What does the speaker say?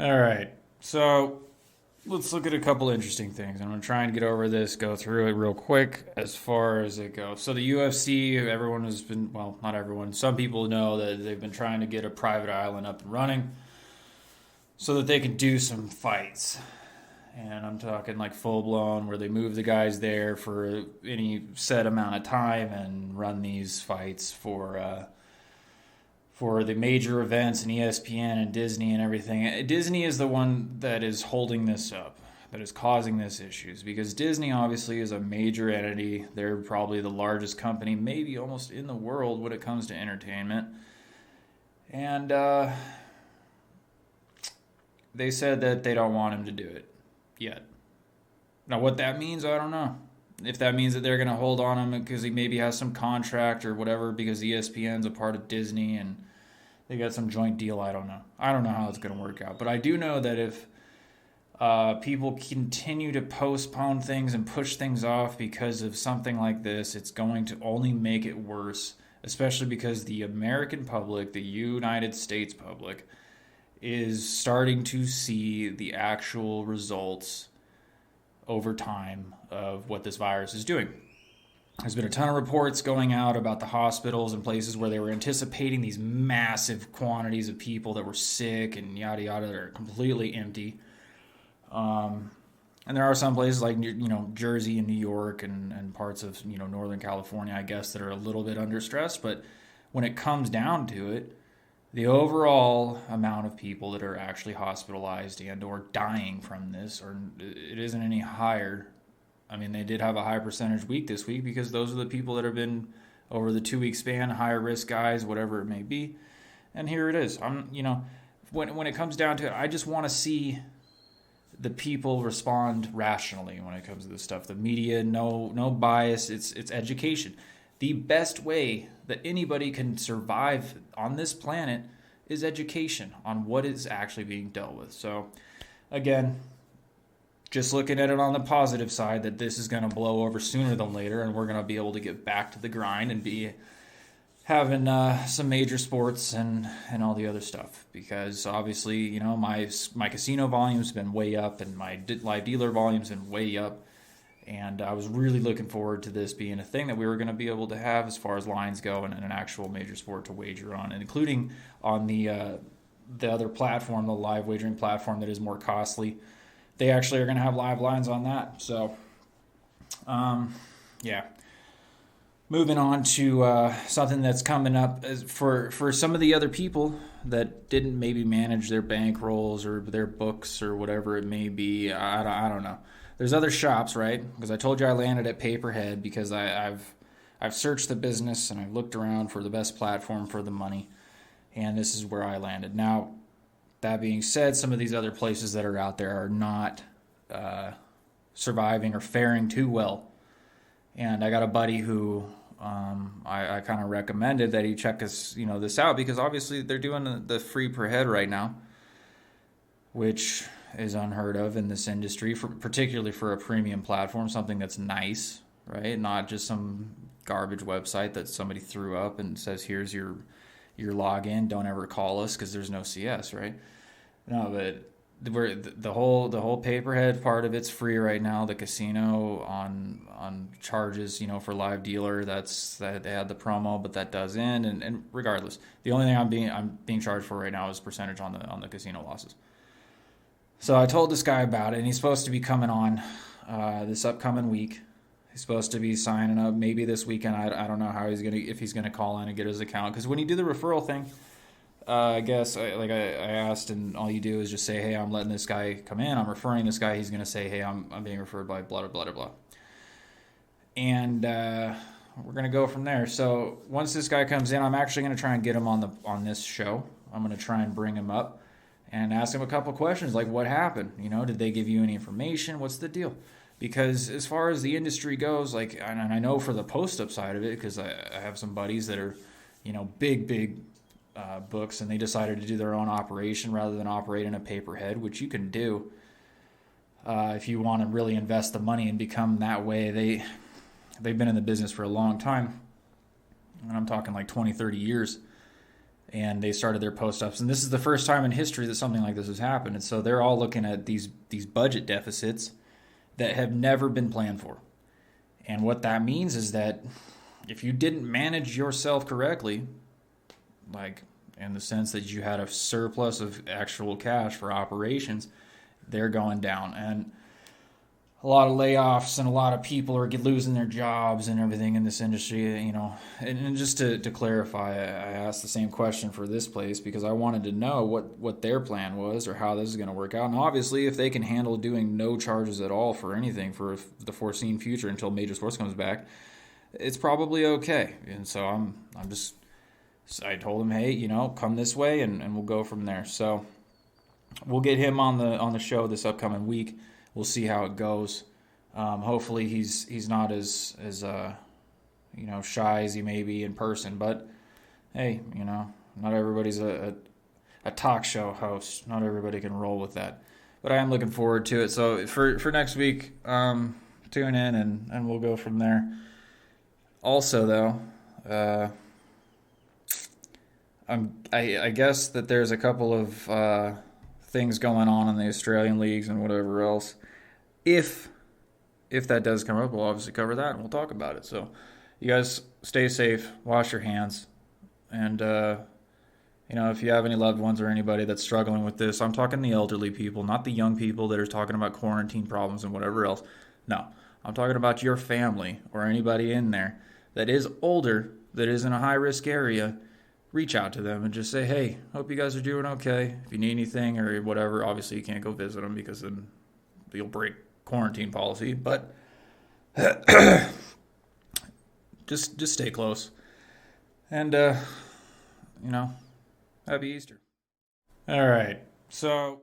All right. So let's look at a couple interesting things. I'm going to try and get over this, go through it real quick as far as it goes. So the UFC, everyone has been, well, not everyone, some people know that they've been trying to get a private island up and running so that they can do some fights. And I'm talking like full blown, where they move the guys there for any set amount of time and run these fights for the major events and ESPN and Disney and everything. Disney is the one that is holding this up, that is causing this issues, because Disney obviously is a major entity. They're probably the largest company, maybe almost in the world when it comes to entertainment. And they said that they don't want him to do it yet. Now, what that means, I don't know. If that means that they're going to hold on him because he maybe has some contract or whatever, because ESPN's a part of Disney and they got some joint deal, I don't know. I don't know how it's going to work out. But I do know that if people continue to postpone things and push things off because of something like this, it's going to only make it worse, especially because the American public, the United States public, is starting to see the actual results over time of what this virus is doing. There's been a ton of reports going out about the hospitals and places where they were anticipating these massive quantities of people that were sick and yada yada that are completely empty. And there are some places like, Jersey and New York and parts of, Northern California, I guess, that are a little bit under stress. But when it comes down to it, the overall amount of people that are actually hospitalized and or dying from this, or it isn't any higher. I mean, they did have a high percentage week this week because those are the people that have been over the 2 week span, higher risk guys, whatever it may be. And here it is. When it comes down to it, I just want to see the people respond rationally when it comes to this stuff. The media, no bias. It's education. The best way that anybody can survive on this planet is education on what is actually being dealt with. So, again, just looking at it on the positive side, that this is going to blow over sooner than later, and we're going to be able to get back to the grind and be having some major sports and all the other stuff. Because obviously, my casino volume's been way up, and my live dealer volume's been way up. And I was really looking forward to this being a thing that we were going to be able to have as far as lines go, and an actual major sport to wager on, and including on the other platform, the live wagering platform that is more costly. They actually are going to have live lines on that. So, yeah. Moving on to something that's coming up for some of the other people that didn't maybe manage their bankrolls or their books or whatever it may be. I don't know. There's other shops, right? Because I told you I landed at Paperhead because I've searched the business and I've looked around for the best platform for the money, and this is where I landed. Now, that being said, some of these other places that are out there are not surviving or faring too well. And I got a buddy who I kind of recommended that he check this out, because obviously they're doing the free per head right now, which is unheard of in this industry, particularly for a premium platform, something that's nice, right? Not just some garbage website that somebody threw up and says, here's your login, don't ever call us because there's no CS, right? No, but the whole Paperhead part of it's free right now. The casino on charges, for live dealer, that they had the promo, but that does end. And regardless, the only thing I'm being charged for right now is percentage on the casino losses. So I told this guy about it, and he's supposed to be coming on this upcoming week. He's supposed to be signing up maybe this weekend. I don't know how if he's gonna call in and get his account, because when you do the referral thing, I guess I asked, and all you do is just say, hey, I'm letting this guy come in. I'm referring this guy. He's gonna say, hey, I'm being referred by blah blah blah blah, and we're gonna go from there. So once this guy comes in, I'm actually gonna try and get him on this show. I'm gonna try and bring him up and ask him a couple questions, like what happened? Did they give you any information? What's the deal? Because as far as the industry goes, and I know for the post-up side of it, because I have some buddies that are, big books, and they decided to do their own operation rather than operate in a Paperhead, which you can do if you want to really invest the money and become that way. They've been in the business for a long time, and I'm talking like 20, 30 years. and they started their post-ups. And this is the first time in history that something like this has happened. And so they're all looking at these budget deficits that have never been planned for. And what that means is that if you didn't manage yourself correctly, like in the sense that you had a surplus of actual cash for operations, they're going down. And a lot of layoffs and a lot of people are losing their jobs and everything in this industry, you know. And just to clarify, I asked the same question for this place because I wanted to know what their plan was or how this is going to work out. And obviously, if they can handle doing no charges at all for anything for the foreseen future until major sports comes back, it's probably okay. And so I told him, hey, you know, come this way and we'll go from there. So we'll get him on the show this upcoming week. We'll see how it goes. Hopefully he's not as you know, shy as he may be in person. But hey, you know, not everybody's a talk show host. Not everybody can roll with that. But I am looking forward to it. So for next week, tune in and we'll go from there. Also, though, I guess that there's a couple of things going on in the Australian leagues and whatever else. If that does come up, we'll obviously cover that and we'll talk about it. So you guys stay safe, wash your hands, and you know, if you have any loved ones or anybody that's struggling with this, I'm talking the elderly people, not the young people that are talking about quarantine problems and whatever else. No, I'm talking about your family or anybody in there that is older, that is in a high-risk area. Reach out to them and just say, hey, hope you guys are doing okay. If you need anything or whatever, obviously you can't go visit them because then you'll break quarantine policy. But just stay close. And, you know, happy Easter. All right. So